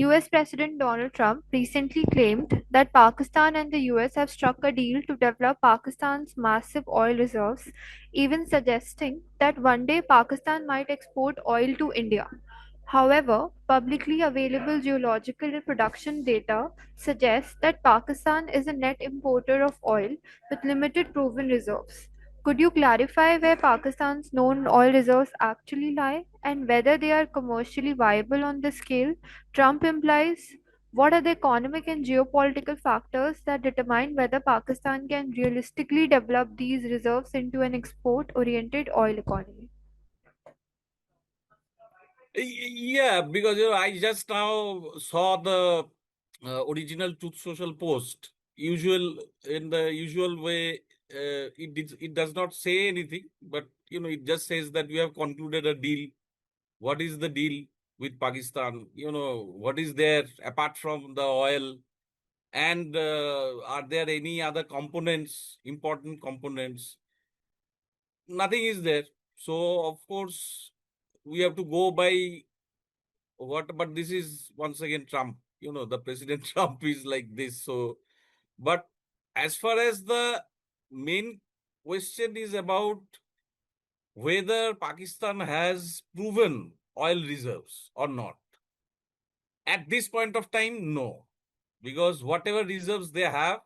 US President Donald Trump recently claimed that Pakistan and the US have struck a deal to develop Pakistan's massive oil reserves, even suggesting that one day Pakistan might export oil to India. However, publicly available geological and production data suggests that Pakistan is a net importer of oil with limited proven reserves. Could you clarify where Pakistan's known oil reserves actually lie and whether they are commercially viable on the scale Trump implies? What are the economic and geopolitical factors that determine whether Pakistan can realistically develop these reserves into an export oriented oil economy? Yeah, because I just now saw the original Truth Social post. Usual in the usual way, it does not say anything, but it just says that we have concluded a deal. What is the deal with Pakistan? What is there apart from the oil? And are there any other components, important components? Nothing is there. So of course we have to go by what, but this is once again Trump. The President Trump is like this. So, but as far as the main question is about whether Pakistan has proven oil reserves or not, at this point of time, no. Because whatever reserves they have,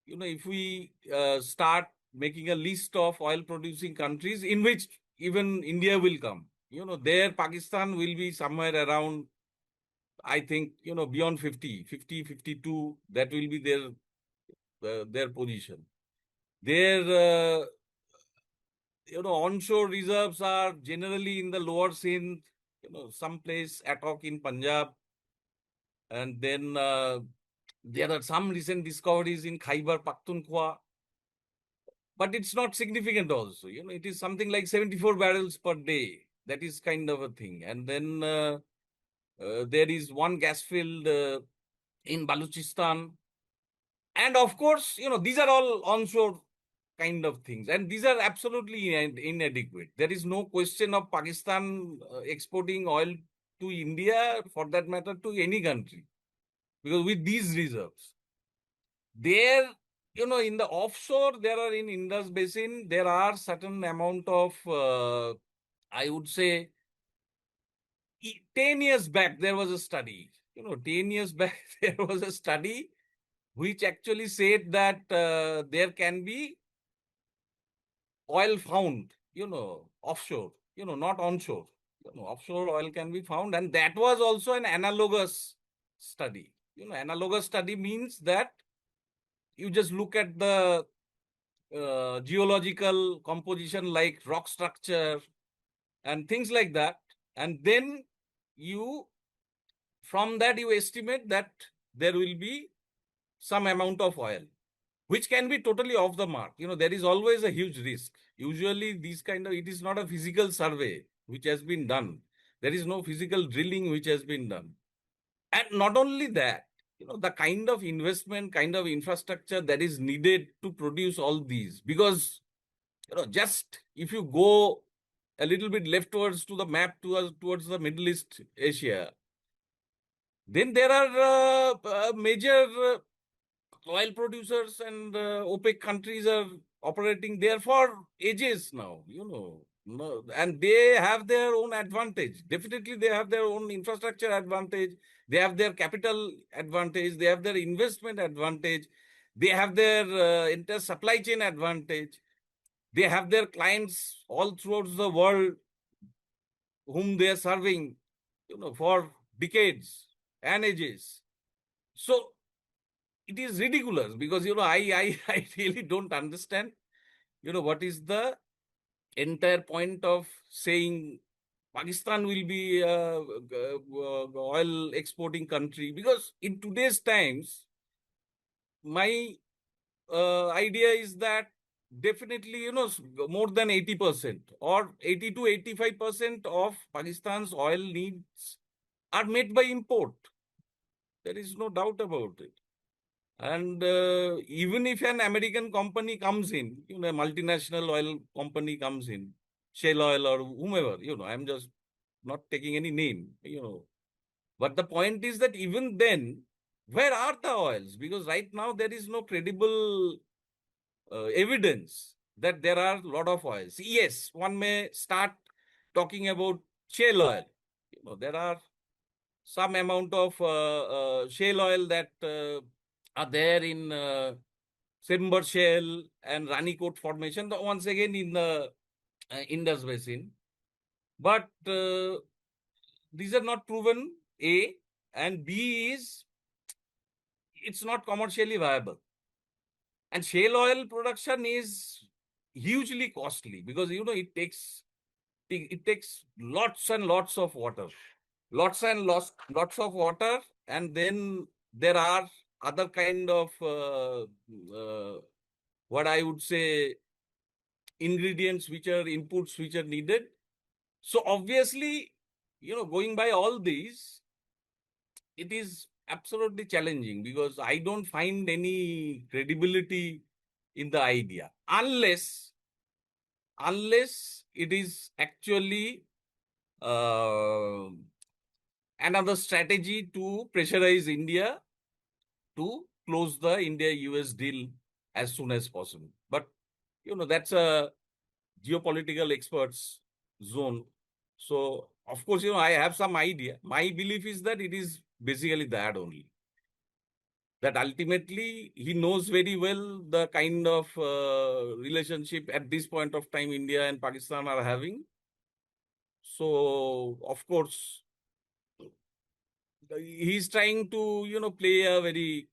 if we start making a list of oil producing countries in which even India will come, there Pakistan will be somewhere around, I think, beyond 50, 50, 52, that will be their position. Their, onshore reserves are generally in the lower Sindh, some place Attock in Punjab. And then there are some recent discoveries in Khyber Pakhtunkhwa. But it's not significant also. It is something like 74 barrels per day. That is kind of a thing. And then there is one gas field in Balochistan. And of course, these are all onshore kind of things. And these are absolutely inadequate. There is no question of Pakistan exporting oil to India, for that matter, to any country. Because with these reserves, there, in the offshore, there are in Indus Basin, there are certain amount of, I would say, 10 years back, there was a study. 10 years back, there was a study which actually said that there can be oil found, offshore, not onshore. Offshore oil can be found. And that was also an analogous study. Analogous study means that you just look at the geological composition like rock structure and things like that. And then from that you estimate that there will be some amount of oil, which can be totally off the mark. There is always a huge risk. Usually it is not a physical survey which has been done. There is no physical drilling which has been done. And not only that, the kind of investment, kind of infrastructure that is needed to produce all these, because, just if you go a little bit leftwards to the map towards the Middle East, Asia, then there are major oil producers and OPEC countries are operating there for ages now, No, and they have their own advantage. Definitely, they have their own infrastructure advantage. They have their capital advantage. They have their investment advantage. They have their entire supply chain advantage. They have their clients all throughout the world whom they are serving, for decades and ages. So it is ridiculous because, I really don't understand, what is the entire point of saying Pakistan will be a oil exporting country, because in today's times, my idea is that definitely, more than 80% or 80 to 85% of Pakistan's oil needs are made by import. There is no doubt about it. And even if an American company comes in, a multinational oil company comes in, Shell Oil or whomever, I'm just not taking any name, But the point is that even then, where are the oils? Because right now there is no credible evidence that there are a lot of oils. Yes, one may start talking about shale oil. There are some amount of shale oil that are there in Simber Shale and Ranikot Formation, once again in the Indus Basin. But these are not proven, A, and B is it's not commercially viable. And shale oil production is hugely costly because it takes lots and lots of water, lots of water, and then there are other kind of what I would say ingredients which are inputs which are needed. So obviously, going by all these, it is absolutely challenging because I don't find any credibility in the idea unless it is actually uh, another strategy to pressurize India to close the India-US deal as soon as possible. But that's a geopolitical experts zone. So of course, I have some idea. My belief is that it is basically that only. That ultimately he knows very well the kind of relationship at this point of time India and Pakistan are having. So of course he's trying to play a very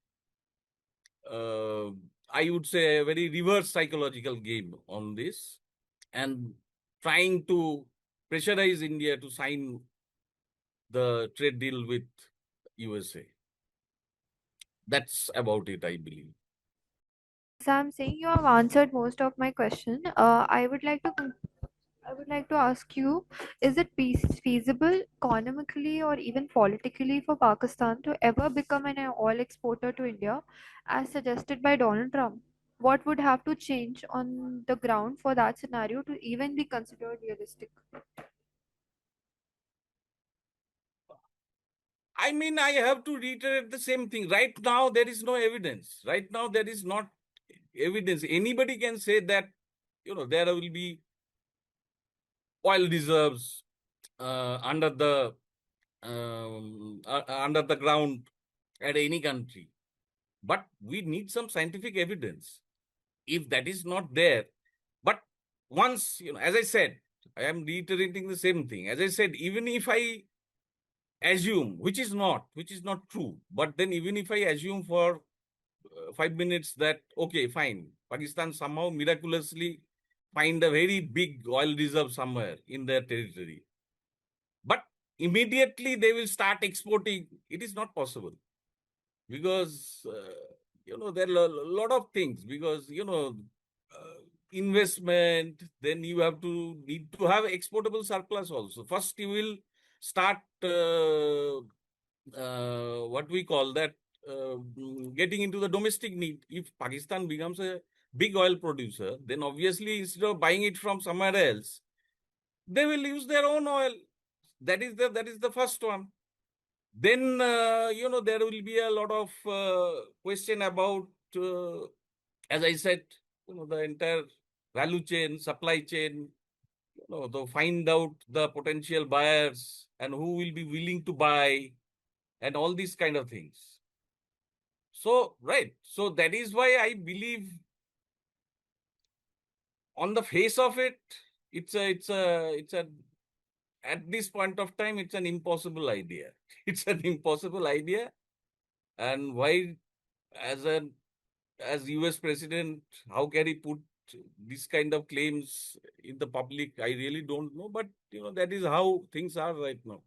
uh, I would say a very reverse psychological game on this and trying to pressurize India to sign the trade deal with USA. That's about it, I believe. So I'm saying you have answered most of my question. I would like to ask you: is it feasible economically or even politically for Pakistan to ever become an oil exporter to India, as suggested by Donald Trump? What would have to change on the ground for that scenario to even be considered realistic? I mean, I have to reiterate the same thing. Right now, there is no evidence. Right now, there is not evidence. Anybody can say that, there will be oil reserves under the ground at any country. But we need some scientific evidence. If that is not there, but once, as I said, I am reiterating the same thing. As I said, even if I assume, which is not true, but then even if I assume for 5 minutes that, okay, fine, Pakistan somehow miraculously find a very big oil reserve somewhere in their territory, but immediately they will start exporting. It is not possible because, there are a lot of things because, investment, then you have to need to have exportable surplus also. First, you will start what we call that getting into the domestic need. If Pakistan becomes a big oil producer, then obviously instead of buying it from somewhere else, they will use their own oil. That is the first one. Then there will be a lot of question about, as I said, the entire value chain, supply chain. To find out the potential buyers and who will be willing to buy and all these kind of things. So, right. So that is why I believe on the face of it, it's a at this point of time, it's an impossible idea. It's an impossible idea. And why, as an as US president, how can he put this kind of claims in the public? I really don't know. But that is how things are right now.